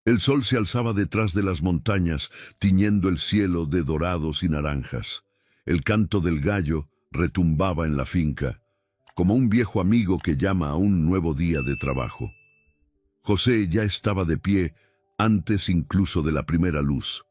El sol se alzaba detrás de las montañas, tiñendo el cielo de dorados y naranjas. El canto del gallo retumbaba en la finca, como un viejo amigo que llama a un nuevo día de trabajo. José ya estaba de pie antes incluso de la primera luz.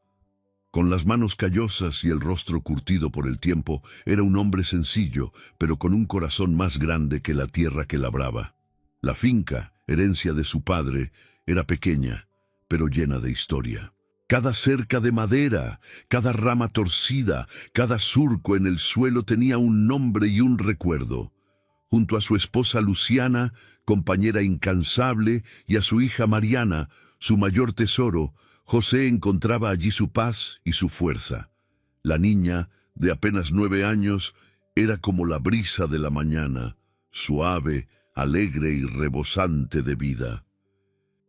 Con las manos callosas y el rostro curtido por el tiempo, era un hombre sencillo, pero con un corazón más grande que la tierra que labraba. La finca, herencia de su padre, era pequeña, pero llena de historia. Cada cerca de madera, cada rama torcida, cada surco en el suelo tenía un nombre y un recuerdo. Junto a su esposa Luciana, compañera incansable, y a su hija Mariana, su mayor tesoro, José encontraba allí su paz y su fuerza. La niña, de apenas 9 años, era como la brisa de la mañana, suave, alegre y rebosante de vida.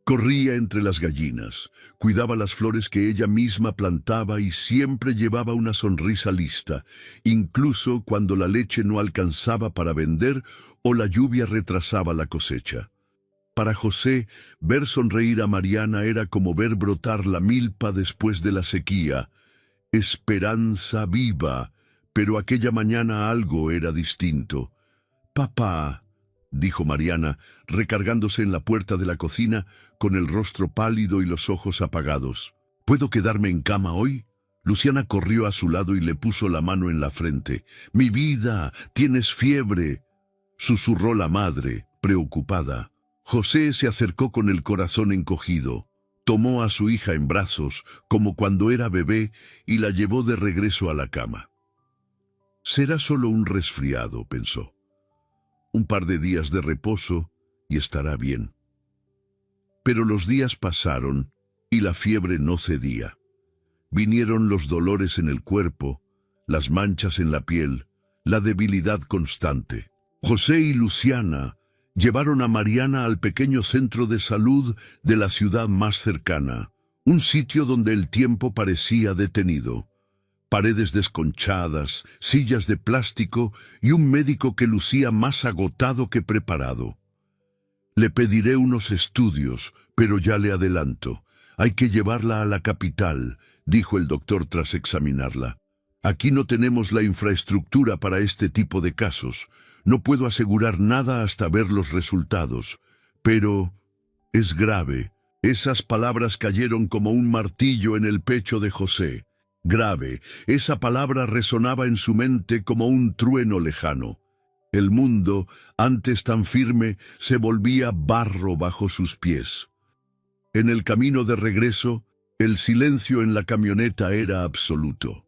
Corría entre las gallinas, cuidaba las flores que ella misma plantaba y siempre llevaba una sonrisa lista, incluso cuando la leche no alcanzaba para vender o la lluvia retrasaba la cosecha. Para José, ver sonreír a Mariana era como ver brotar la milpa después de la sequía. Esperanza viva, pero aquella mañana algo era distinto. «Papá», dijo Mariana, recargándose en la puerta de la cocina con el rostro pálido y los ojos apagados. «¿Puedo quedarme en cama hoy?» Luciana corrió a su lado y le puso la mano en la frente. «Mi vida, tienes fiebre», susurró la madre, preocupada. José se acercó con el corazón encogido. Tomó a su hija en brazos, como cuando era bebé, y la llevó de regreso a la cama. «Será solo un resfriado», pensó. «Un par de días de reposo y estará bien». Pero los días pasaron y la fiebre no cedía. Vinieron los dolores en el cuerpo, las manchas en la piel, la debilidad constante. José y Luciana llevaron a Mariana al pequeño centro de salud de la ciudad más cercana, un sitio donde el tiempo parecía detenido. Paredes desconchadas, sillas de plástico y un médico que lucía más agotado que preparado. «Le pediré unos estudios, pero ya le adelanto. Hay que llevarla a la capital», dijo el doctor tras examinarla. «Aquí no tenemos la infraestructura para este tipo de casos. No puedo asegurar nada hasta ver los resultados. Pero es grave». Esas palabras cayeron como un martillo en el pecho de José. Grave, esa palabra resonaba en su mente como un trueno lejano. El mundo, antes tan firme, se volvía barro bajo sus pies. En el camino de regreso, el silencio en la camioneta era absoluto.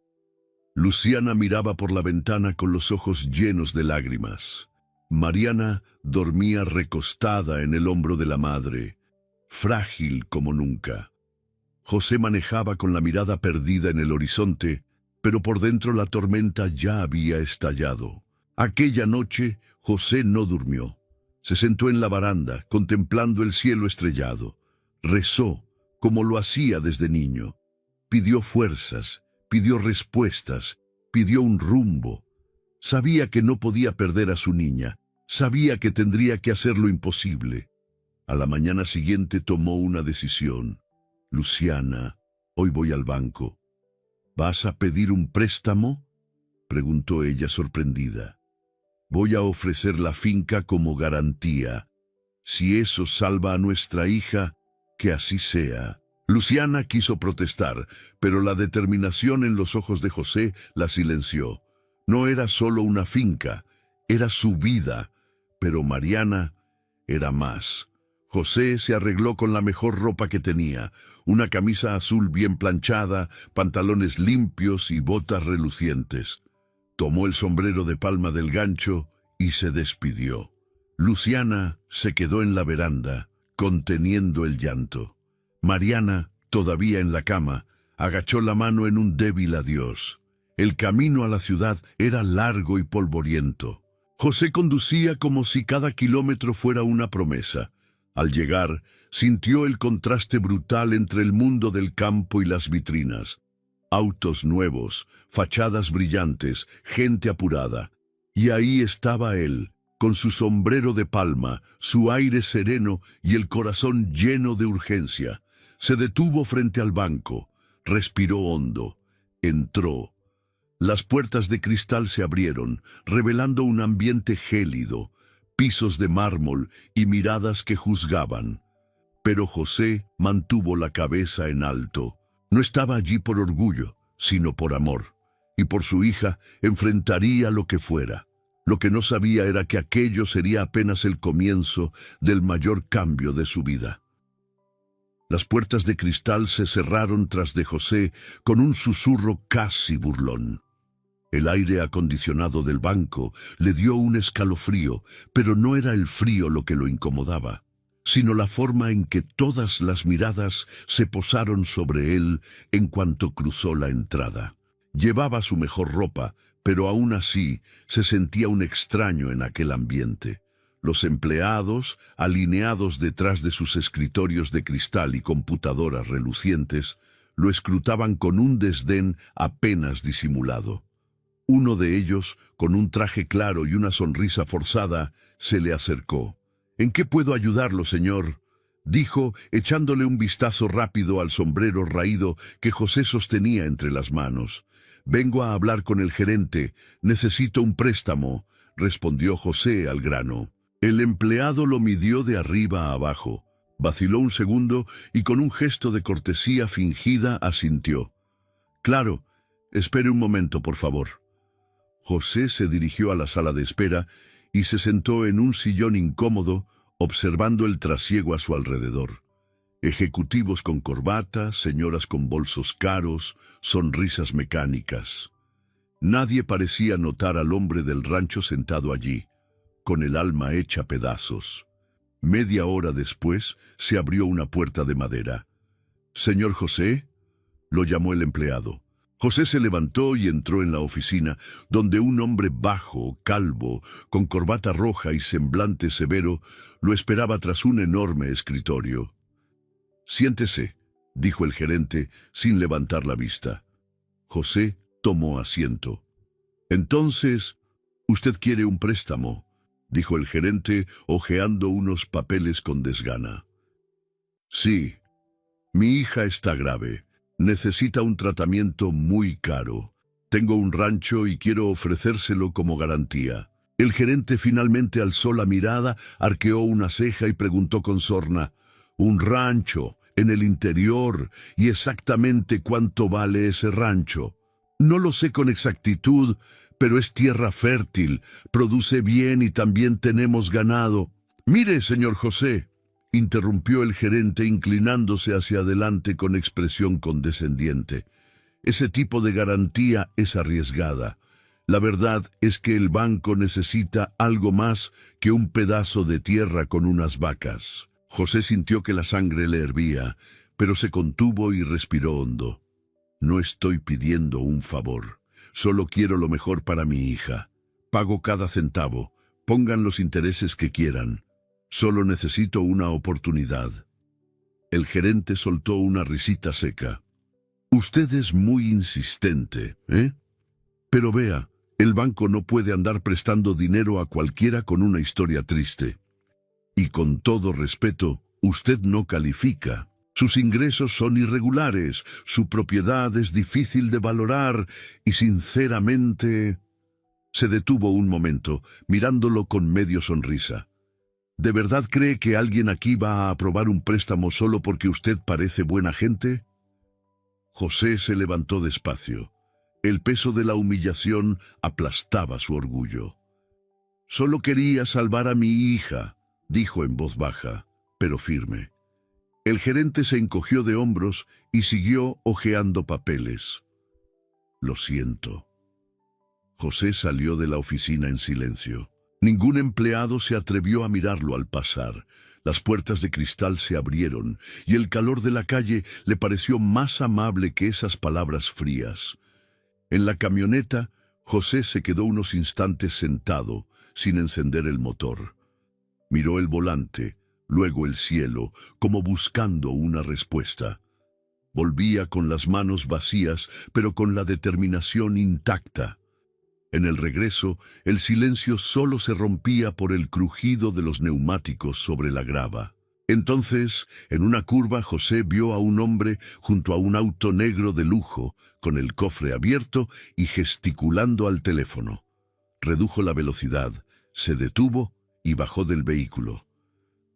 Luciana miraba por la ventana con los ojos llenos de lágrimas. Mariana dormía recostada en el hombro de la madre, frágil como nunca. José manejaba con la mirada perdida en el horizonte, pero por dentro la tormenta ya había estallado. Aquella noche, José no durmió. Se sentó en la baranda, contemplando el cielo estrellado. Rezó, como lo hacía desde niño. Pidió fuerzas, pidió respuestas, pidió un rumbo. Sabía que no podía perder a su niña. Sabía que tendría que hacer lo imposible. A la mañana siguiente tomó una decisión. «Luciana, hoy voy al banco». «¿Vas a pedir un préstamo?», preguntó ella sorprendida. «Voy a ofrecer la finca como garantía. Si eso salva a nuestra hija, que así sea». Luciana quiso protestar, pero la determinación en los ojos de José la silenció. No era solo una finca, era su vida, pero Mariana era más. José se arregló con la mejor ropa que tenía, una camisa azul bien planchada, pantalones limpios y botas relucientes. Tomó el sombrero de palma del gancho y se despidió. Luciana se quedó en la veranda, conteniendo el llanto. Mariana, todavía en la cama, agachó la mano en un débil adiós. El camino a la ciudad era largo y polvoriento. José conducía como si cada kilómetro fuera una promesa. Al llegar, sintió el contraste brutal entre el mundo del campo y las vitrinas. Autos nuevos, fachadas brillantes, gente apurada. Y ahí estaba él, con su sombrero de palma, su aire sereno y el corazón lleno de urgencia. Se detuvo frente al banco, respiró hondo, entró. Las puertas de cristal se abrieron, revelando un ambiente gélido, pisos de mármol y miradas que juzgaban. Pero José mantuvo la cabeza en alto. No estaba allí por orgullo, sino por amor. Y por su hija enfrentaría lo que fuera. Lo que no sabía era que aquello sería apenas el comienzo del mayor cambio de su vida. Las puertas de cristal se cerraron tras de José con un susurro casi burlón. El aire acondicionado del banco le dio un escalofrío, pero no era el frío lo que lo incomodaba, sino la forma en que todas las miradas se posaron sobre él en cuanto cruzó la entrada. Llevaba su mejor ropa, pero aún así se sentía un extraño en aquel ambiente. Los empleados, alineados detrás de sus escritorios de cristal y computadoras relucientes, lo escrutaban con un desdén apenas disimulado. Uno de ellos, con un traje claro y una sonrisa forzada, se le acercó. «¿En qué puedo ayudarlo, señor?», dijo, echándole un vistazo rápido al sombrero raído que José sostenía entre las manos. «Vengo a hablar con el gerente. Necesito un préstamo», respondió José al grano. El empleado lo midió de arriba a abajo, vaciló un segundo y con un gesto de cortesía fingida asintió. «Claro, espere un momento, por favor». José se dirigió a la sala de espera y se sentó en un sillón incómodo, observando el trasiego a su alrededor. Ejecutivos con corbata, señoras con bolsos caros, sonrisas mecánicas. Nadie parecía notar al hombre del rancho sentado allí, con el alma hecha pedazos. Media hora después se abrió una puerta de madera. «¿Señor José?», lo llamó el empleado. José se levantó y entró en la oficina, donde un hombre bajo, calvo, con corbata roja y semblante severo, lo esperaba tras un enorme escritorio. «Siéntese», dijo el gerente, sin levantar la vista. José tomó asiento. «Entonces, usted quiere un préstamo», dijo el gerente, hojeando unos papeles con desgana. «Sí, mi hija está grave. Necesita un tratamiento muy caro. Tengo un rancho y quiero ofrecérselo como garantía». El gerente finalmente alzó la mirada, arqueó una ceja y preguntó con sorna: «¿Un rancho en el interior? ¿Y exactamente cuánto vale ese rancho?» «No lo sé con exactitud, pero es tierra fértil, produce bien y también tenemos ganado». «Mire, señor José», interrumpió el gerente inclinándose hacia adelante con expresión condescendiente, «ese tipo de garantía es arriesgada. La verdad es que el banco necesita algo más que un pedazo de tierra con unas vacas». José sintió que la sangre le hervía, pero se contuvo y respiró hondo. «No estoy pidiendo un favor. Solo quiero lo mejor para mi hija. Pago cada centavo. Pongan los intereses que quieran. Solo necesito una oportunidad». El gerente soltó una risita seca. «Usted es muy insistente, ¿eh? Pero vea, el banco no puede andar prestando dinero a cualquiera con una historia triste. Y con todo respeto, usted no califica. Sus ingresos son irregulares, su propiedad es difícil de valorar y sinceramente...». Se detuvo un momento, mirándolo con medio sonrisa. «¿De verdad cree que alguien aquí va a aprobar un préstamo solo porque usted parece buena gente?» José se levantó despacio. El peso de la humillación aplastaba su orgullo. «Solo quería salvar a mi hija», dijo en voz baja, pero firme. El gerente se encogió de hombros y siguió hojeando papeles. «Lo siento». José salió de la oficina en silencio. Ningún empleado se atrevió a mirarlo al pasar. Las puertas de cristal se abrieron y el calor de la calle le pareció más amable que esas palabras frías. En la camioneta, José se quedó unos instantes sentado, sin encender el motor. Miró el volante, luego el cielo, como buscando una respuesta. Volvía con las manos vacías, pero con la determinación intacta. En el regreso, el silencio solo se rompía por el crujido de los neumáticos sobre la grava. Entonces, en una curva, José vio a un hombre junto a un auto negro de lujo, con el cofre abierto y gesticulando al teléfono. Redujo la velocidad, se detuvo y bajó del vehículo.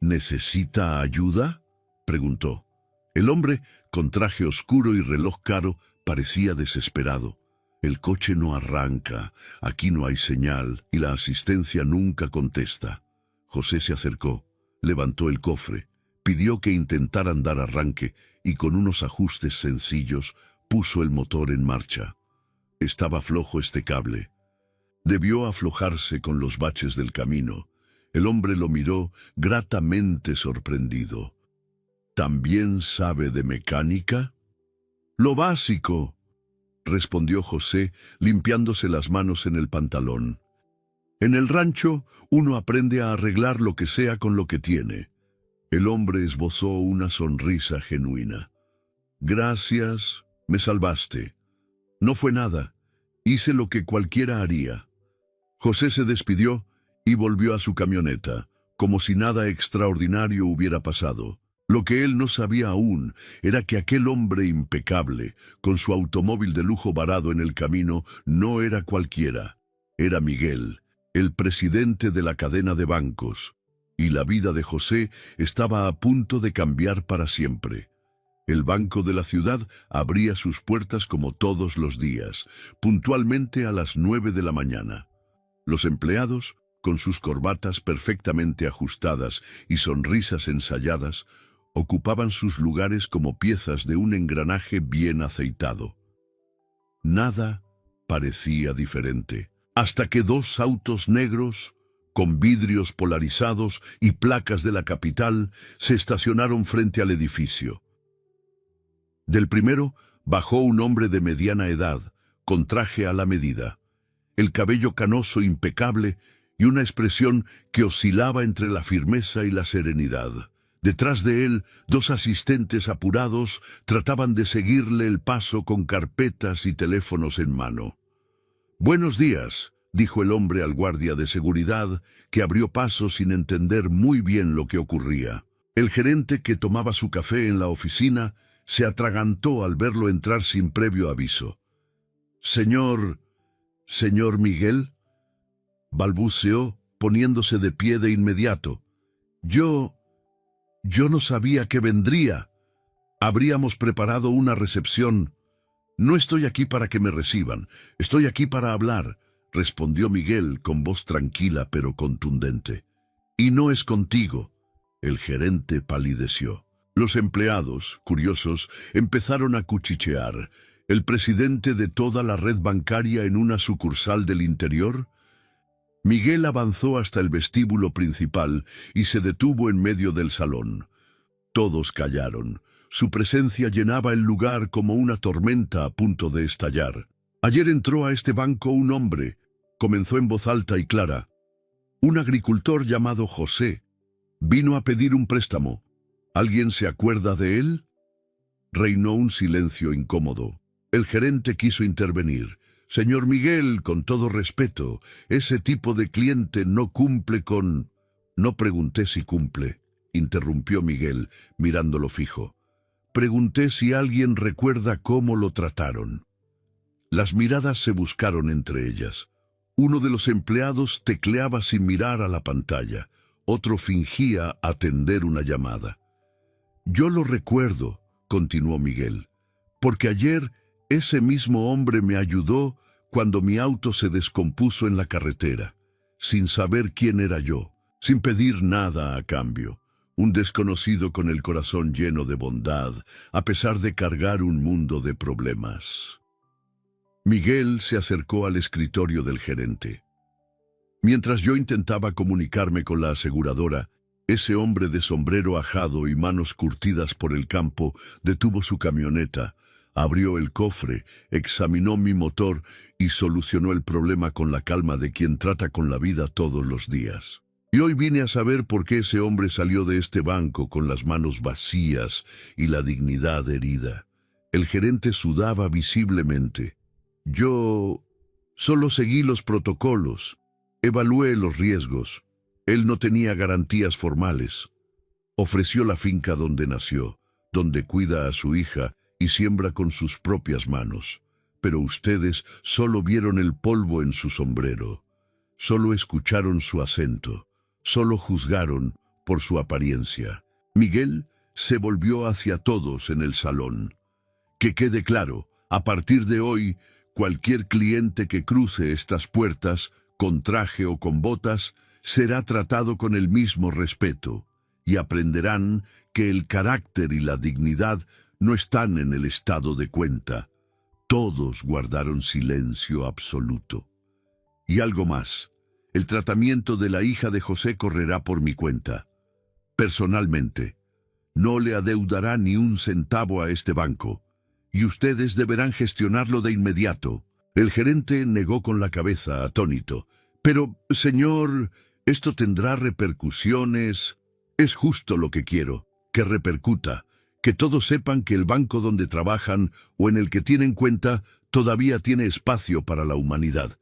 ¿Necesita ayuda?, preguntó. El hombre, con traje oscuro y reloj caro, parecía desesperado. El coche no arranca, aquí no hay señal y la asistencia nunca contesta. José se acercó, levantó el cofre, pidió que intentaran dar arranque y con unos ajustes sencillos puso el motor en marcha. Estaba flojo este cable. Debió aflojarse con los baches del camino. El hombre lo miró gratamente sorprendido. ¿También sabe de mecánica? Lo básico, respondió José, limpiándose las manos en el pantalón. En el rancho, uno aprende a arreglar lo que sea con lo que tiene. El hombre esbozó una sonrisa genuina. Gracias, me salvaste. No fue nada. Hice lo que cualquiera haría. José se despidió y volvió a su camioneta, como si nada extraordinario hubiera pasado. Lo que él no sabía aún era que aquel hombre impecable, con su automóvil de lujo varado en el camino, no era cualquiera. Era Miguel, el presidente de la cadena de bancos, y la vida de José estaba a punto de cambiar para siempre. El banco de la ciudad abría sus puertas como todos los días, puntualmente a las 9 de la mañana. Los empleados, con sus corbatas perfectamente ajustadas y sonrisas ensayadas, ocupaban sus lugares como piezas de un engranaje bien aceitado. Nada parecía diferente, hasta que dos autos negros, con vidrios polarizados y placas de la capital, se estacionaron frente al edificio. Del primero bajó un hombre de mediana edad, con traje a la medida, el cabello canoso impecable y una expresión que oscilaba entre la firmeza y la serenidad. Detrás de él, dos asistentes apurados trataban de seguirle el paso con carpetas y teléfonos en mano. «Buenos días», dijo el hombre al guardia de seguridad, que abrió paso sin entender muy bien lo que ocurría. El gerente, que tomaba su café en la oficina, se atragantó al verlo entrar sin previo aviso. «Señor Miguel», balbuceó, poniéndose de pie de inmediato. Yo no sabía que vendría. Habríamos preparado una recepción. No estoy aquí para que me reciban, estoy aquí para hablar», respondió Miguel con voz tranquila pero contundente. «Y no es contigo». El gerente palideció. Los empleados, curiosos, empezaron a cuchichear. ¿El presidente de toda la red bancaria en una sucursal del interior? Miguel avanzó hasta el vestíbulo principal y se detuvo en medio del salón. Todos callaron. Su presencia llenaba el lugar como una tormenta a punto de estallar. «Ayer entró a este banco un hombre», comenzó en voz alta y clara. «Un agricultor llamado José. Vino a pedir un préstamo. ¿Alguien se acuerda de él?» Reinó un silencio incómodo. El gerente quiso intervenir. «Señor Miguel, con todo respeto, ese tipo de cliente no cumple con...» «No pregunté si cumple», interrumpió Miguel, mirándolo fijo. «Pregunté si alguien recuerda cómo lo trataron». Las miradas se buscaron entre ellas. Uno de los empleados tecleaba sin mirar a la pantalla. Otro fingía atender una llamada. «Yo lo recuerdo», continuó Miguel, «porque ayer ese mismo hombre me ayudó cuando mi auto se descompuso en la carretera, sin saber quién era yo, sin pedir nada a cambio. Un desconocido con el corazón lleno de bondad, a pesar de cargar un mundo de problemas». Miguel se acercó al escritorio del gerente. «Mientras yo intentaba comunicarme con la aseguradora, ese hombre de sombrero ajado y manos curtidas por el campo detuvo su camioneta, abrió el cofre, examinó mi motor y solucionó el problema con la calma de quien trata con la vida todos los días. Y hoy vine a saber por qué ese hombre salió de este banco con las manos vacías y la dignidad herida». El gerente sudaba visiblemente. «Yo solo seguí los protocolos, evalué los riesgos. Él no tenía garantías formales». Ofreció la finca donde nació, donde cuida a su hija y siembra con sus propias manos. Pero ustedes solo vieron el polvo en su sombrero, solo escucharon su acento, solo juzgaron por su apariencia. Miguel se volvió hacia todos en el salón. Que quede claro, a partir de hoy, cualquier cliente que cruce estas puertas, con traje o con botas, será tratado con el mismo respeto, y aprenderán que el carácter y la dignidad no están en el estado de cuenta. Todos guardaron silencio absoluto. Y algo más, el tratamiento de la hija de José correrá por mi cuenta. Personalmente, no le adeudará ni un centavo a este banco, y ustedes deberán gestionarlo de inmediato. El gerente negó con la cabeza, atónito. Pero, señor, esto tendrá repercusiones. Es justo lo que quiero, que repercuta, que todos sepan que el banco donde trabajan o en el que tienen cuenta todavía tiene espacio para la humanidad.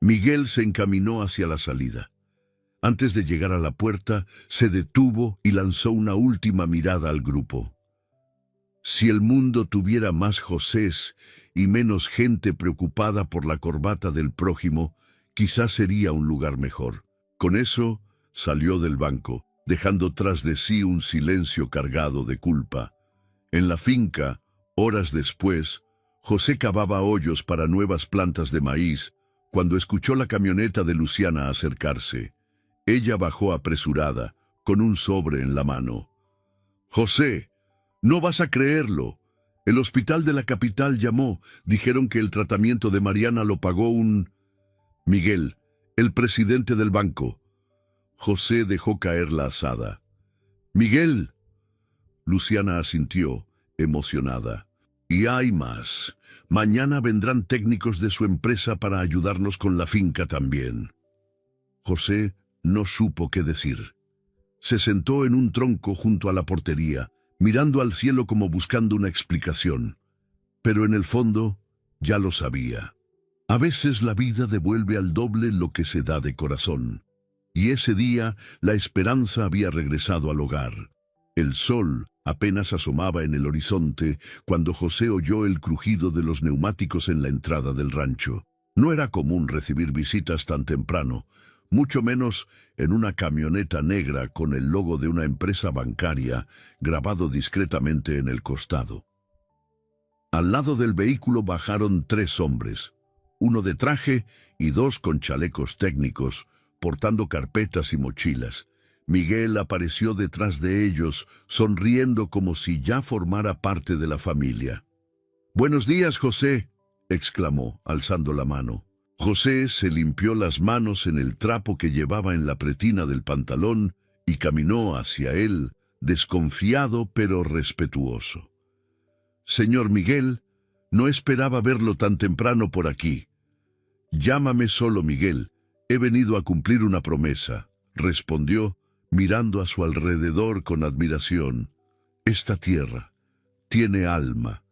Miguel se encaminó hacia la salida. Antes de llegar a la puerta, se detuvo y lanzó una última mirada al grupo. Si el mundo tuviera más Josés y menos gente preocupada por la corbata del prójimo, quizás sería un lugar mejor. Con eso, salió del banco, dejando tras de sí un silencio cargado de culpa. En la finca, horas después, José cavaba hoyos para nuevas plantas de maíz, cuando escuchó la camioneta de Luciana acercarse. Ella bajó apresurada, con un sobre en la mano. «José, no vas a creerlo. El hospital de la capital llamó. Dijeron que el tratamiento de Mariana lo pagó un... Miguel, el presidente del banco». José dejó caer la azada. «Miguel». Luciana asintió, emocionada. «Y hay más. Mañana vendrán técnicos de su empresa para ayudarnos con la finca también». José no supo qué decir. Se sentó en un tronco junto a la portería, mirando al cielo como buscando una explicación. Pero en el fondo, ya lo sabía. A veces la vida devuelve al doble lo que se da de corazón. Y ese día, la esperanza había regresado al hogar. El sol apenas asomaba en el horizonte cuando José oyó el crujido de los neumáticos en la entrada del rancho. No era común recibir visitas tan temprano, mucho menos en una camioneta negra con el logo de una empresa bancaria grabado discretamente en el costado. Al lado del vehículo bajaron 3 hombres, uno de traje y 2 con chalecos técnicos, portando carpetas y mochilas. Miguel apareció detrás de ellos, sonriendo como si ya formara parte de la familia. «Buenos días, José», exclamó, alzando la mano. José se limpió las manos en el trapo que llevaba en la pretina del pantalón y caminó hacia él, desconfiado pero respetuoso. «Señor Miguel, no esperaba verlo tan temprano por aquí». «Llámame solo Miguel, he venido a cumplir una promesa», respondió, mirando a su alrededor con admiración. «Esta tierra tiene alma».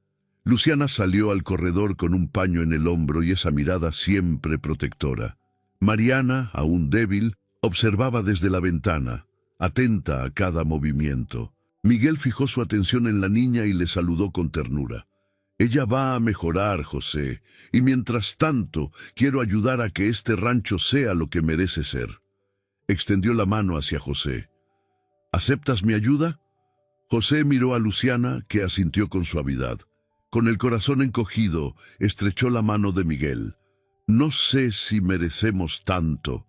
Luciana salió al corredor con un paño en el hombro y esa mirada siempre protectora. Mariana, aún débil, observaba desde la ventana, atenta a cada movimiento. Miguel fijó su atención en la niña y le saludó con ternura. «Ella va a mejorar, José, y mientras tanto quiero ayudar a que este rancho sea lo que merece ser». Extendió la mano hacia José. «¿Aceptas mi ayuda?» José miró a Luciana, que asintió con suavidad. Con el corazón encogido, estrechó la mano de Miguel. «No sé si merecemos tanto».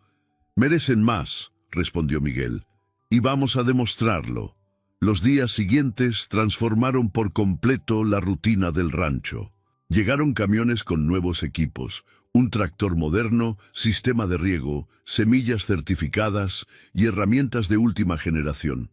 «Merecen más», respondió Miguel, «y vamos a demostrarlo». Los días siguientes transformaron por completo la rutina del rancho. Llegaron camiones con nuevos equipos, un tractor moderno, sistema de riego, semillas certificadas y herramientas de última generación.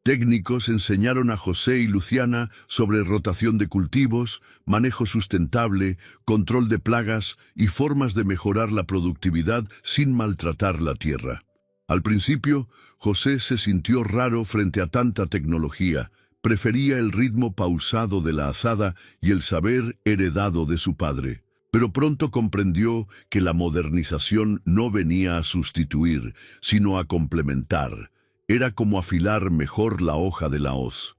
Técnicos enseñaron a José y Luciana sobre rotación de cultivos, manejo sustentable, control de plagas y formas de mejorar la productividad sin maltratar la tierra. Al principio, José se sintió raro frente a tanta tecnología. Prefería el ritmo pausado de la azada y el saber heredado de su padre. Pero pronto comprendió que la modernización no venía a sustituir, sino a complementar. Era como afilar mejor la hoja de la hoz.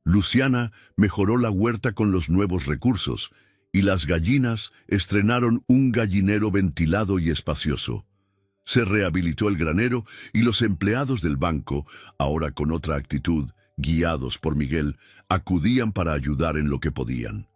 Luciana mejoró la huerta con los nuevos recursos, y las gallinas estrenaron un gallinero ventilado y espacioso. Se rehabilitó el granero y los empleados del banco, ahora con otra actitud, guiados por Miguel, acudían para ayudar en lo que podían.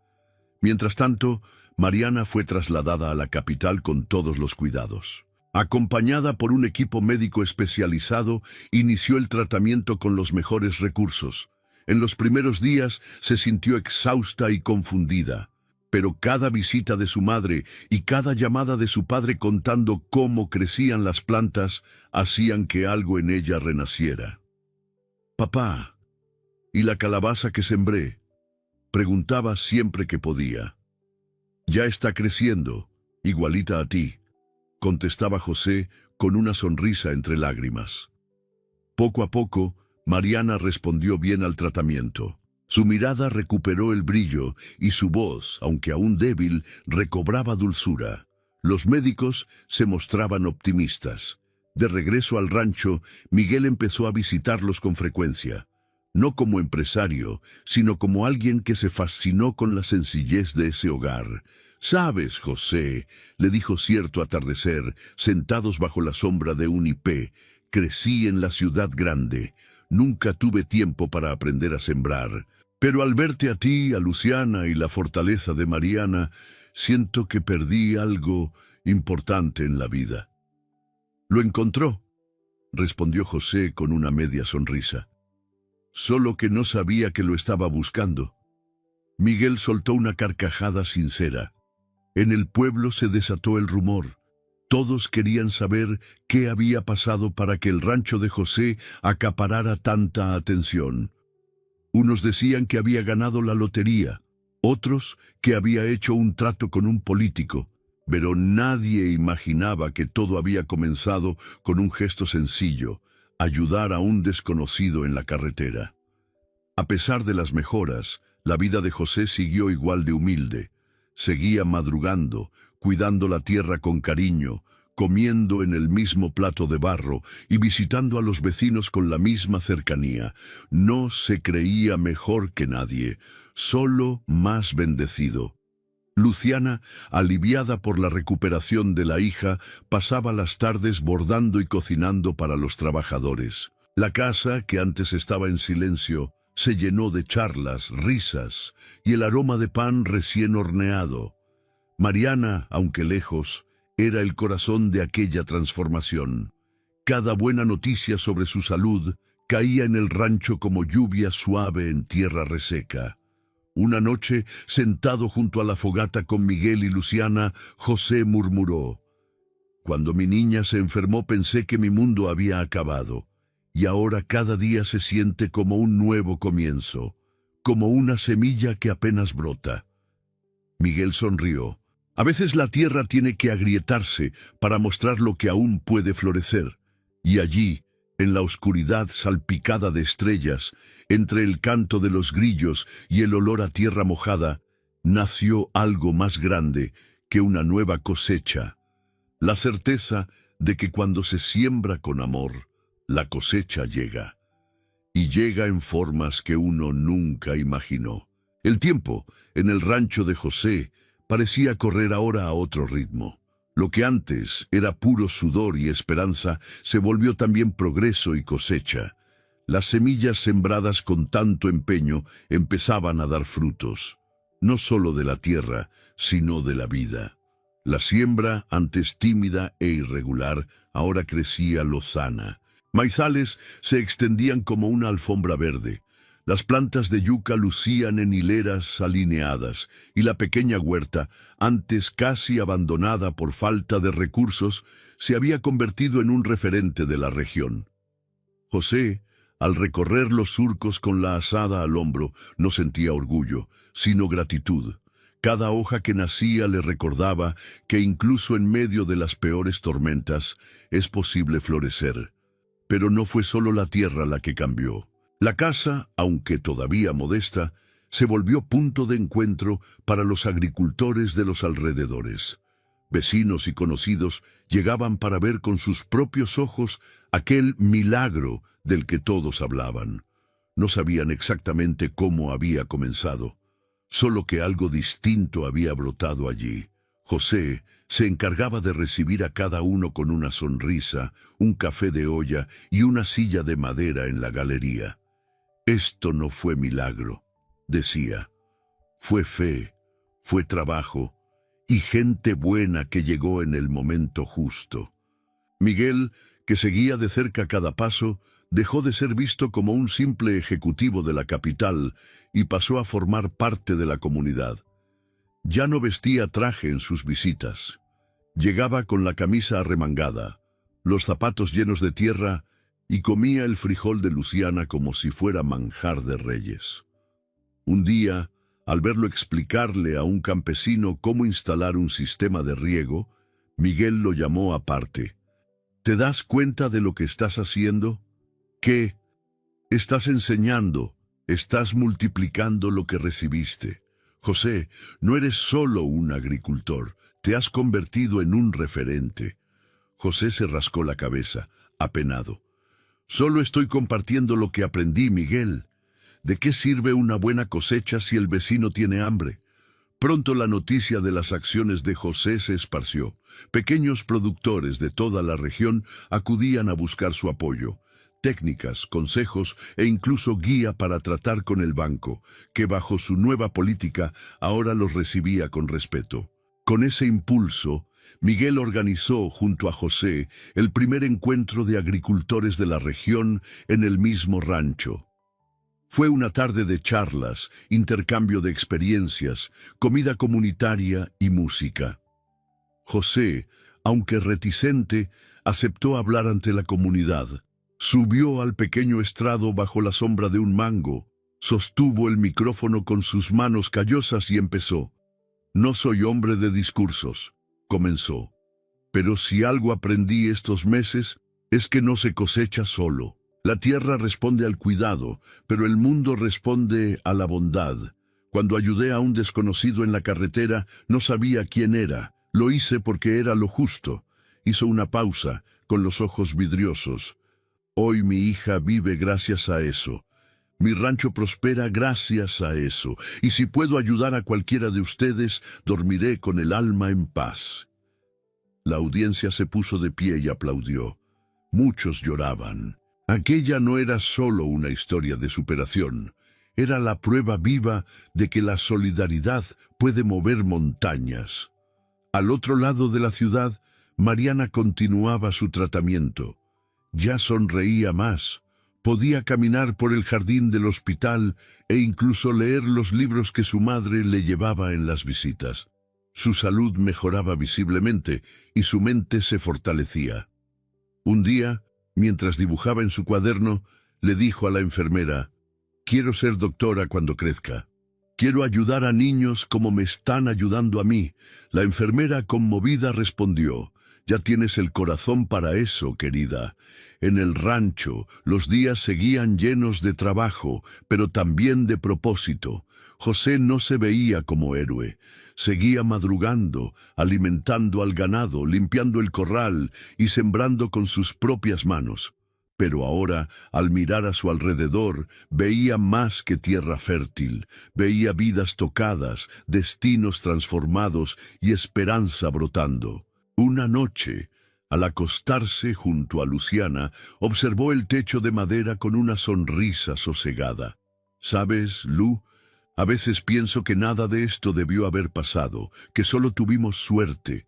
Mientras tanto, Mariana fue trasladada a la capital con todos los cuidados. Acompañada por un equipo médico especializado, inició el tratamiento con los mejores recursos. En los primeros días se sintió exhausta y confundida, pero cada visita de su madre y cada llamada de su padre contando cómo crecían las plantas hacían que algo en ella renaciera. «Papá, ¿y la calabaza que sembré?», preguntaba siempre que podía. «Ya está creciendo, igualita a ti», contestaba José con una sonrisa entre lágrimas. Poco a poco, Mariana respondió bien al tratamiento. Su mirada recuperó el brillo y su voz, aunque aún débil, recobraba dulzura. Los médicos se mostraban optimistas. De regreso al rancho, Miguel empezó a visitarlos con frecuencia. No como empresario, sino como alguien que se fascinó con la sencillez de ese hogar. «Sabes, José», le dijo cierto atardecer, sentados bajo la sombra de un hipé, «crecí en la ciudad grande. Nunca tuve tiempo para aprender a sembrar. Pero al verte a ti, a Luciana y la fortaleza de Mariana, siento que perdí algo importante en la vida». «¿Lo encontró?», respondió José con una media sonrisa. «Solo que no sabía que lo estaba buscando». Miguel soltó una carcajada sincera. En el pueblo se desató el rumor. Todos querían saber qué había pasado para que el rancho de José acaparara tanta atención. Unos decían que había ganado la lotería, otros que había hecho un trato con un político, pero nadie imaginaba que todo había comenzado con un gesto sencillo: ayudar a un desconocido en la carretera. A pesar de las mejoras, la vida de José siguió igual de humilde. Seguía madrugando, cuidando la tierra con cariño, comiendo en el mismo plato de barro y visitando a los vecinos con la misma cercanía. No se creía mejor que nadie, solo más bendecido. Luciana, aliviada por la recuperación de la hija, pasaba las tardes bordando y cocinando para los trabajadores. La casa, que antes estaba en silencio, se llenó de charlas, risas y el aroma de pan recién horneado. Mariana, aunque lejos, era el corazón de aquella transformación. Cada buena noticia sobre su salud caía en el rancho como lluvia suave en tierra reseca. Una noche, sentado junto a la fogata con Miguel y Luciana, José murmuró: «Cuando mi niña se enfermó pensé que mi mundo había acabado. Y ahora cada día se siente como un nuevo comienzo, como una semilla que apenas brota». Miguel sonrió. A veces la tierra tiene que agrietarse para mostrar lo que aún puede florecer. Y allí, en la oscuridad salpicada de estrellas, entre el canto de los grillos y el olor a tierra mojada, nació algo más grande que una nueva cosecha. La certeza de que cuando se siembra con amor, la cosecha llega. Y llega en formas que uno nunca imaginó. El tiempo, en el rancho de José, parecía correr ahora a otro ritmo. Lo que antes era puro sudor y esperanza se volvió también progreso y cosecha. Las semillas sembradas con tanto empeño empezaban a dar frutos, no solo de la tierra, sino de la vida. La siembra, antes tímida e irregular, ahora crecía lozana. Maizales se extendían como una alfombra verde. Las plantas de yuca lucían en hileras alineadas, y la pequeña huerta, antes casi abandonada por falta de recursos, se había convertido en un referente de la región. José, al recorrer los surcos con la azada al hombro, no sentía orgullo, sino gratitud. Cada hoja que nacía le recordaba que incluso en medio de las peores tormentas es posible florecer. Pero no fue solo la tierra la que cambió. La casa, aunque todavía modesta, se volvió punto de encuentro para los agricultores de los alrededores. Vecinos y conocidos llegaban para ver con sus propios ojos aquel milagro del que todos hablaban. No sabían exactamente cómo había comenzado, solo que algo distinto había brotado allí. José se encargaba de recibir a cada uno con una sonrisa, un café de olla y una silla de madera en la galería. Esto no fue milagro, decía. Fue fe, fue trabajo y gente buena que llegó en el momento justo. Miguel, que seguía de cerca cada paso, dejó de ser visto como un simple ejecutivo de la capital y pasó a formar parte de la comunidad. Ya no vestía traje en sus visitas. Llegaba con la camisa arremangada, los zapatos llenos de tierra y comía el frijol de Luciana como si fuera manjar de reyes. Un día, al verlo explicarle a un campesino cómo instalar un sistema de riego, Miguel lo llamó aparte. ¿Te das cuenta de lo que estás haciendo? ¿Qué? Estás enseñando, estás multiplicando lo que recibiste. José, no eres solo un agricultor, te has convertido en un referente. José se rascó la cabeza, apenado. Solo estoy compartiendo lo que aprendí, Miguel. ¿De qué sirve una buena cosecha si el vecino tiene hambre? Pronto la noticia de las acciones de José se esparció. Pequeños productores de toda la región acudían a buscar su apoyo. Técnicas, consejos e incluso guía para tratar con el banco, que bajo su nueva política ahora los recibía con respeto. Con ese impulso, Miguel organizó junto a José el primer encuentro de agricultores de la región en el mismo rancho. Fue una tarde de charlas, intercambio de experiencias, comida comunitaria y música. José, aunque reticente, aceptó hablar ante la comunidad. Subió al pequeño estrado bajo la sombra de un mango, sostuvo el micrófono con sus manos callosas y empezó. No soy hombre de discursos, comenzó. Pero si algo aprendí estos meses es que no se cosecha solo. La tierra responde al cuidado, pero el mundo responde a la bondad. Cuando ayudé a un desconocido en la carretera, no sabía quién era. Lo hice porque era lo justo. Hizo una pausa, con los ojos vidriosos. Hoy mi hija vive gracias a eso. Mi rancho prospera gracias a eso. Y si puedo ayudar a cualquiera de ustedes, dormiré con el alma en paz. La audiencia se puso de pie y aplaudió. Muchos lloraban. Aquella no era solo una historia de superación. Era la prueba viva de que la solidaridad puede mover montañas. Al otro lado de la ciudad, Mariana continuaba su tratamiento. Ya sonreía más. Podía caminar por el jardín del hospital e incluso leer los libros que su madre le llevaba en las visitas. Su salud mejoraba visiblemente y su mente se fortalecía. Un día, mientras dibujaba en su cuaderno, le dijo a la enfermera, «Quiero ser doctora cuando crezca. Quiero ayudar a niños como me están ayudando a mí». La enfermera, conmovida, respondió, «Ya tienes el corazón para eso, querida». En el rancho, los días seguían llenos de trabajo, pero también de propósito. José no se veía como héroe. Seguía madrugando, alimentando al ganado, limpiando el corral y sembrando con sus propias manos. Pero ahora, al mirar a su alrededor, veía más que tierra fértil. Veía vidas tocadas, destinos transformados y esperanza brotando. Una noche, al acostarse junto a Luciana, observó el techo de madera con una sonrisa sosegada. «¿Sabes, Lu? A veces pienso que nada de esto debió haber pasado, que solo tuvimos suerte.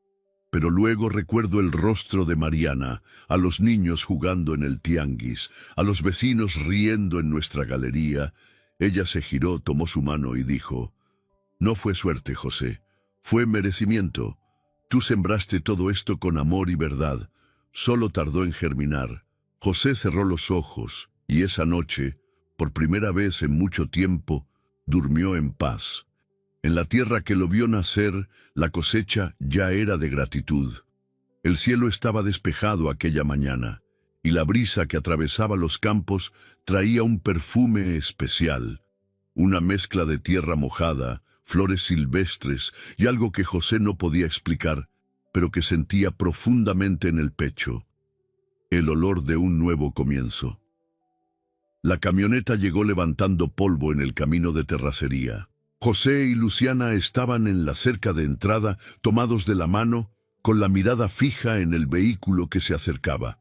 Pero luego recuerdo el rostro de Mariana, a los niños jugando en el tianguis, a los vecinos riendo en nuestra galería». Ella se giró, tomó su mano y dijo, «No fue suerte, José, fue merecimiento. Tú sembraste todo esto con amor y verdad. Solo tardó en germinar». José cerró los ojos y esa noche, por primera vez en mucho tiempo, durmió en paz. En la tierra que lo vio nacer, la cosecha ya era de gratitud. El cielo estaba despejado aquella mañana, y la brisa que atravesaba los campos traía un perfume especial, una mezcla de tierra mojada, flores silvestres y algo que José no podía explicar, pero que sentía profundamente en el pecho. el olor de un nuevo comienzo. La camioneta llegó levantando polvo en el camino de terracería. José y Luciana estaban en la cerca de entrada, tomados de la mano, con la mirada fija en el vehículo que se acercaba.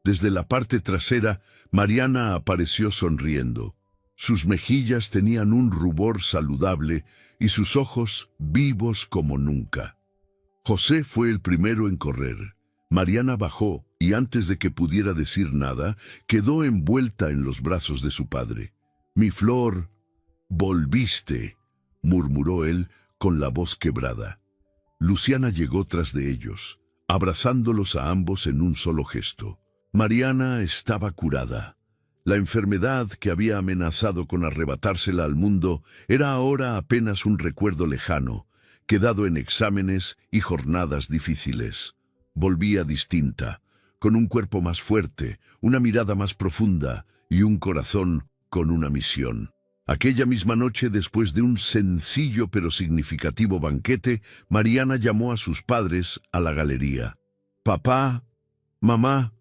Desde la parte trasera, Mariana apareció sonriendo. Sus mejillas tenían un rubor saludable y sus ojos vivos como nunca. José fue el primero en correr. Mariana bajó y antes de que pudiera decir nada, quedó envuelta en los brazos de su padre. «Mi flor, volviste», murmuró él con la voz quebrada. Luciana llegó tras de ellos, abrazándolos a ambos en un solo gesto. Mariana estaba curada. La enfermedad que había amenazado con arrebatársela al mundo era ahora apenas un recuerdo lejano, quedado en exámenes y jornadas difíciles. Volvía distinta, con un cuerpo más fuerte, una mirada más profunda y un corazón con una misión. Aquella misma noche, después de un sencillo pero significativo banquete, Mariana llamó a sus padres a la galería. «Papá, mamá»,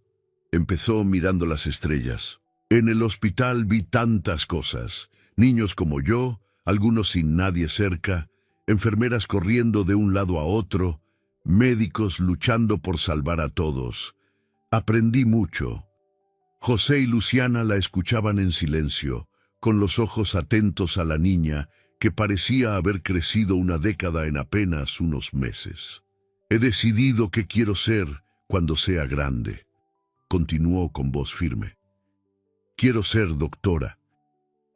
empezó mirando las estrellas. «En el hospital vi tantas cosas. Niños como yo, algunos sin nadie cerca, enfermeras corriendo de un lado a otro, médicos luchando por salvar a todos. Aprendí mucho». José y Luciana la escuchaban en silencio, con los ojos atentos a la niña, que parecía haber crecido una década en apenas unos meses. «He decidido qué quiero ser cuando sea grande», continuó con voz firme. «Quiero ser doctora.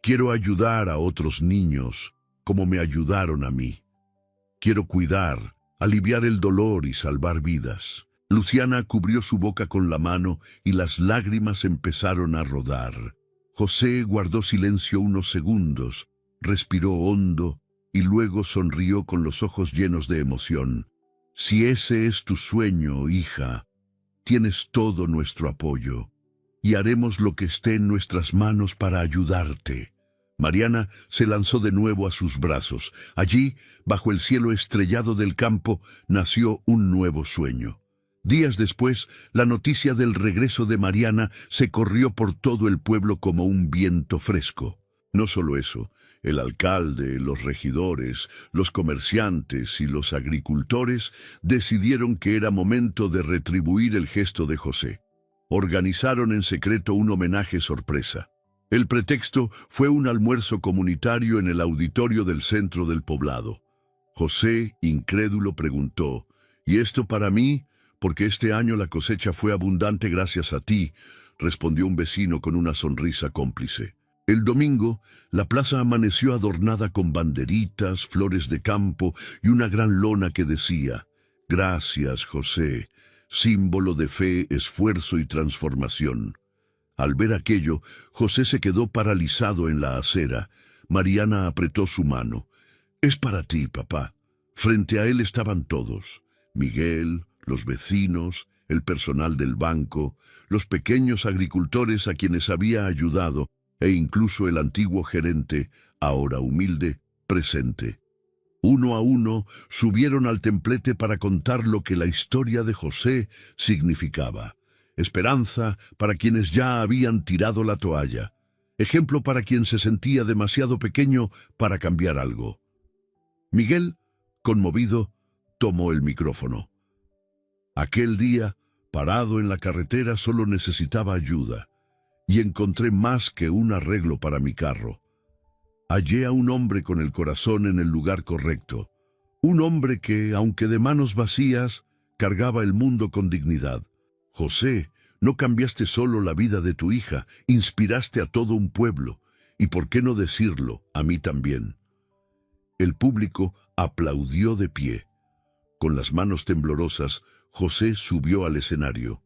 Quiero ayudar a otros niños como me ayudaron a mí. Quiero cuidar, aliviar el dolor y salvar vidas». Luciana cubrió su boca con la mano y las lágrimas empezaron a rodar. José guardó silencio unos segundos, respiró hondo y luego sonrió con los ojos llenos de emoción. «Si ese es tu sueño, hija, tienes todo nuestro apoyo y haremos lo que esté en nuestras manos para ayudarte». Mariana se lanzó de nuevo a sus brazos. Allí, bajo el cielo estrellado del campo, nació un nuevo sueño. Días después, la noticia del regreso de Mariana se corrió por todo el pueblo como un viento fresco. No solo eso, el alcalde, los regidores, los comerciantes y los agricultores decidieron que era momento de retribuir el gesto de José. Organizaron en secreto un homenaje sorpresa. El pretexto fue un almuerzo comunitario en el auditorio del centro del poblado. José, incrédulo, preguntó: «¿Y esto para mí? Porque este año la cosecha fue abundante gracias a ti», respondió un vecino con una sonrisa cómplice. El domingo, la plaza amaneció adornada con banderitas, flores de campo y una gran lona que decía: «Gracias, José», símbolo de fe, esfuerzo y transformación. Al ver aquello, José se quedó paralizado en la acera. Mariana apretó su mano. «Es para ti, papá». Frente a él estaban todos: Miguel, los vecinos, el personal del banco, los pequeños agricultores a quienes había ayudado, e incluso el antiguo gerente, ahora humilde, presente. Uno a uno subieron al templete para contar lo que la historia de José significaba. Esperanza para quienes ya habían tirado la toalla. Ejemplo para quien se sentía demasiado pequeño para cambiar algo. Miguel, conmovido, tomó el micrófono. «Aquel día, parado en la carretera, solo necesitaba ayuda, y encontré más que un arreglo para mi carro. Hallé a un hombre con el corazón en el lugar correcto, un hombre que, aunque de manos vacías, cargaba el mundo con dignidad. José, no cambiaste solo la vida de tu hija, inspiraste a todo un pueblo, y por qué no decirlo, a mí también». El público aplaudió de pie. Con las manos temblorosas, José subió al escenario.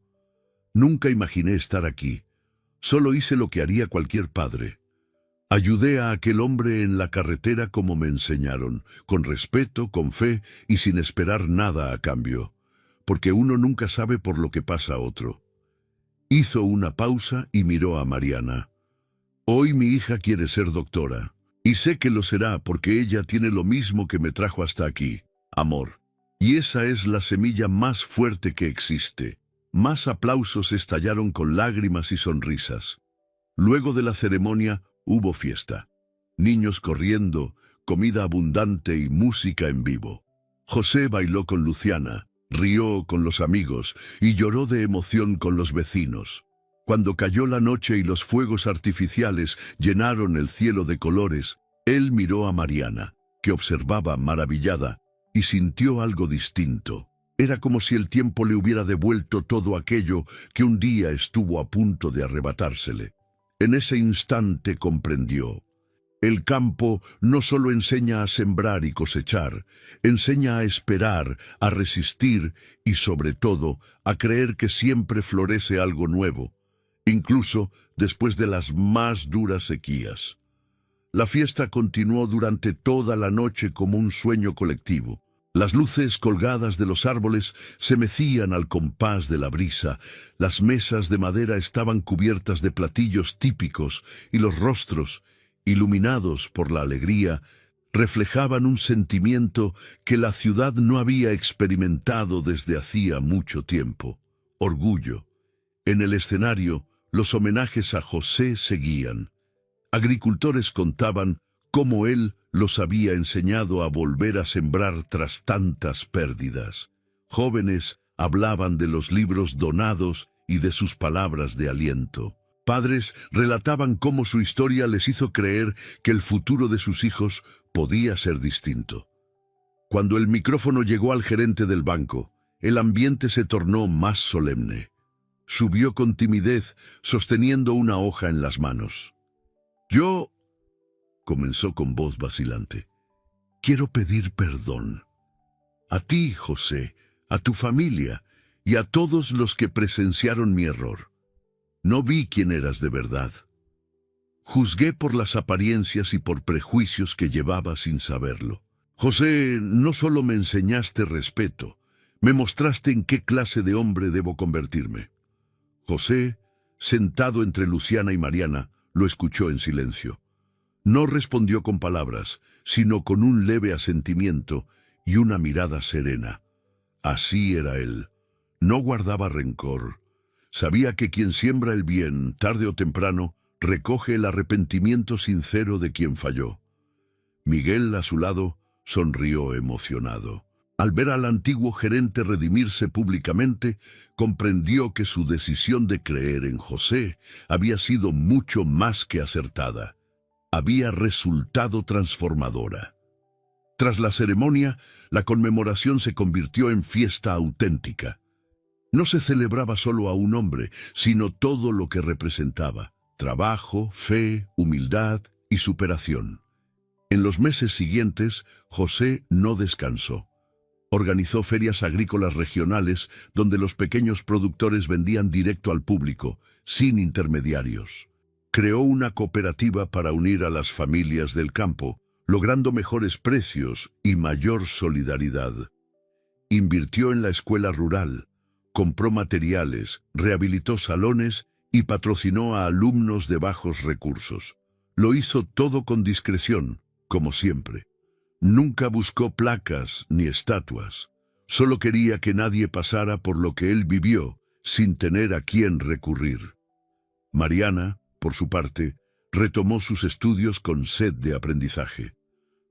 «Nunca imaginé estar aquí. Solo hice lo que haría cualquier padre. Ayudé a aquel hombre en la carretera como me enseñaron, con respeto, con fe y sin esperar nada a cambio, porque uno nunca sabe por lo que pasa a otro». Hizo una pausa y miró a Mariana. «Hoy mi hija quiere ser doctora, y sé que lo será porque ella tiene lo mismo que me trajo hasta aquí: amor. Y esa es la semilla más fuerte que existe. Más aplausos estallaron con lágrimas y sonrisas. Luego de la ceremonia hubo fiesta. Niños corriendo, comida abundante y música en vivo. José bailó con Luciana, rió con los amigos y lloró de emoción con los vecinos. Cuando cayó la noche y los fuegos artificiales llenaron el cielo de colores, él miró a Mariana, que observaba maravillada, y sintió algo distinto. Era como si el tiempo le hubiera devuelto todo aquello que un día estuvo a punto de arrebatársele. En ese instante comprendió. El campo no solo enseña a sembrar y cosechar, enseña a esperar, a resistir y, sobre todo, a creer que siempre florece algo nuevo, incluso después de las más duras sequías. La fiesta continuó durante toda la noche como un sueño colectivo. Las luces colgadas de los árboles se mecían al compás de la brisa, las mesas de madera estaban cubiertas de platillos típicos y los rostros, iluminados por la alegría, reflejaban un sentimiento que la ciudad no había experimentado desde hacía mucho tiempo: orgullo. En el escenario, los homenajes a José seguían. Agricultores contaban cómo él los había enseñado a volver a sembrar tras tantas pérdidas. Jóvenes hablaban de los libros donados y de sus palabras de aliento. Padres relataban cómo su historia les hizo creer que el futuro de sus hijos podía ser distinto. Cuando el micrófono llegó al gerente del banco, el ambiente se tornó más solemne. Subió con timidez, sosteniendo una hoja en las manos. «Yo», comenzó con voz vacilante, «quiero pedir perdón. A ti, José, a tu familia y a todos los que presenciaron mi error. No vi quién eras de verdad. Juzgué por las apariencias y por prejuicios que llevaba sin saberlo. José, no solo me enseñaste respeto, me mostraste en qué clase de hombre debo convertirme». José, sentado entre Luciana y Mariana, lo escuchó en silencio. No respondió con palabras, sino con un leve asentimiento y una mirada serena. Así era él. No guardaba rencor. Sabía que quien siembra el bien, tarde o temprano, recoge el arrepentimiento sincero de quien falló. Miguel, a su lado, sonrió emocionado. Al ver al antiguo gerente redimirse públicamente, comprendió que su decisión de creer en José había sido mucho más que acertada. Había resultado transformadora. Tras la ceremonia, la conmemoración se convirtió en fiesta auténtica. No se celebraba solo a un hombre, sino todo lo que representaba: trabajo, fe, humildad y superación. En los meses siguientes, José no descansó. Organizó ferias agrícolas regionales donde los pequeños productores vendían directo al público, sin intermediarios. Creó una cooperativa para unir a las familias del campo, logrando mejores precios y mayor solidaridad. Invirtió en la escuela rural, compró materiales, rehabilitó salones y patrocinó a alumnos de bajos recursos. Lo hizo todo con discreción, como siempre. Nunca buscó placas ni estatuas. Solo quería que nadie pasara por lo que él vivió, sin tener a quién recurrir. Mariana, por su parte, retomó sus estudios con sed de aprendizaje.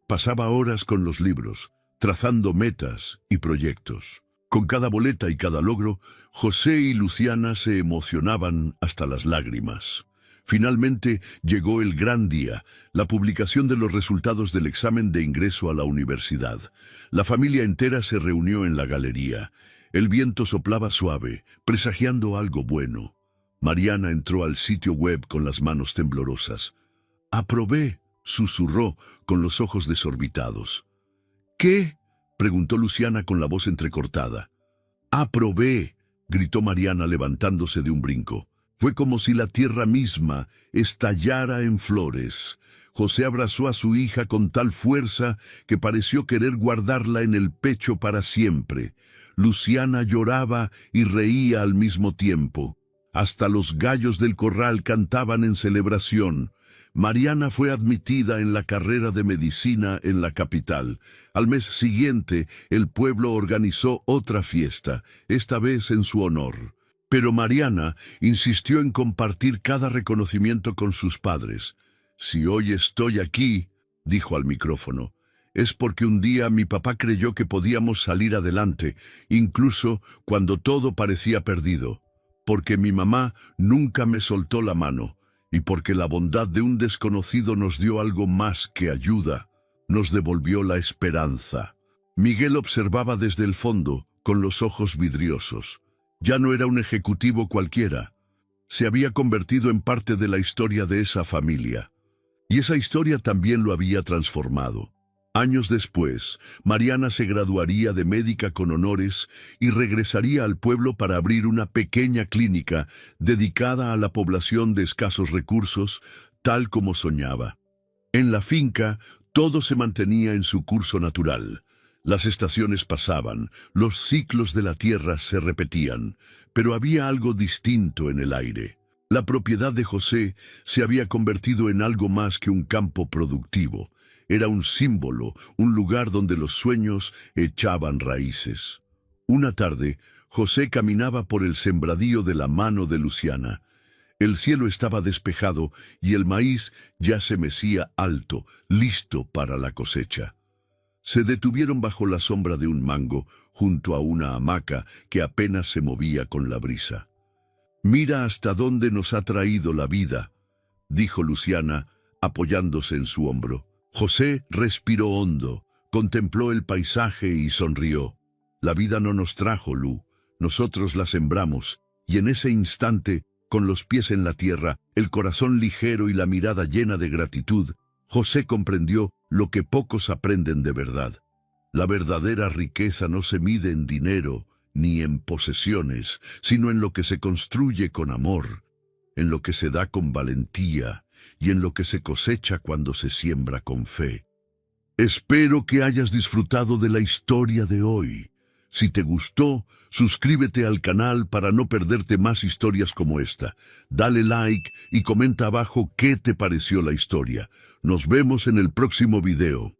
Pasaba horas con los libros, trazando metas y proyectos. Con cada boleta y cada logro, José y Luciana se emocionaban hasta las lágrimas. Finalmente llegó el gran día, la publicación de los resultados del examen de ingreso a la universidad. La familia entera se reunió en la galería. El viento soplaba suave, presagiando algo bueno. Mariana entró al sitio web con las manos temblorosas. «Aprobé», susurró, con los ojos desorbitados. «¿Qué?», preguntó Luciana con la voz entrecortada. «Aprobé», gritó Mariana levantándose de un brinco. Fue como si la tierra misma estallara en flores. José abrazó a su hija con tal fuerza que pareció querer guardarla en el pecho para siempre. Luciana lloraba y reía al mismo tiempo. Hasta los gallos del corral cantaban en celebración. Mariana fue admitida en la carrera de medicina en la capital. Al mes siguiente, el pueblo organizó otra fiesta, esta vez en su honor. Pero Mariana insistió en compartir cada reconocimiento con sus padres. «Si hoy estoy aquí», dijo al micrófono, «es porque un día mi papá creyó que podíamos salir adelante, incluso cuando todo parecía perdido. Porque mi mamá nunca me soltó la mano, y porque la bondad de un desconocido nos dio algo más que ayuda, nos devolvió la esperanza». Miguel observaba desde el fondo, con los ojos vidriosos. Ya no era un ejecutivo cualquiera. Se había convertido en parte de la historia de esa familia. Y esa historia también lo había transformado. Años después, Mariana se graduaría de médica con honores y regresaría al pueblo para abrir una pequeña clínica dedicada a la población de escasos recursos, tal como soñaba. En la finca, todo se mantenía en su curso natural. Las estaciones pasaban, los ciclos de la tierra se repetían, pero había algo distinto en el aire. La propiedad de José se había convertido en algo más que un campo productivo. Era un símbolo, un lugar donde los sueños echaban raíces. Una tarde, José caminaba por el sembradío de la mano de Luciana. El cielo estaba despejado y el maíz ya se mecía alto, listo para la cosecha. Se detuvieron bajo la sombra de un mango, junto a una hamaca que apenas se movía con la brisa. «Mira hasta dónde nos ha traído la vida», dijo Luciana, apoyándose en su hombro. José respiró hondo, contempló el paisaje y sonrió. «La vida no nos trajo, Lu, nosotros la sembramos», y en ese instante, con los pies en la tierra, el corazón ligero y la mirada llena de gratitud, José comprendió lo que pocos aprenden de verdad. La verdadera riqueza no se mide en dinero ni en posesiones, sino en lo que se construye con amor, en lo que se da con valentía y en lo que se cosecha cuando se siembra con fe. Espero que hayas disfrutado de la historia de hoy. Si te gustó, suscríbete al canal para no perderte más historias como esta. Dale like y comenta abajo qué te pareció la historia. Nos vemos en el próximo video.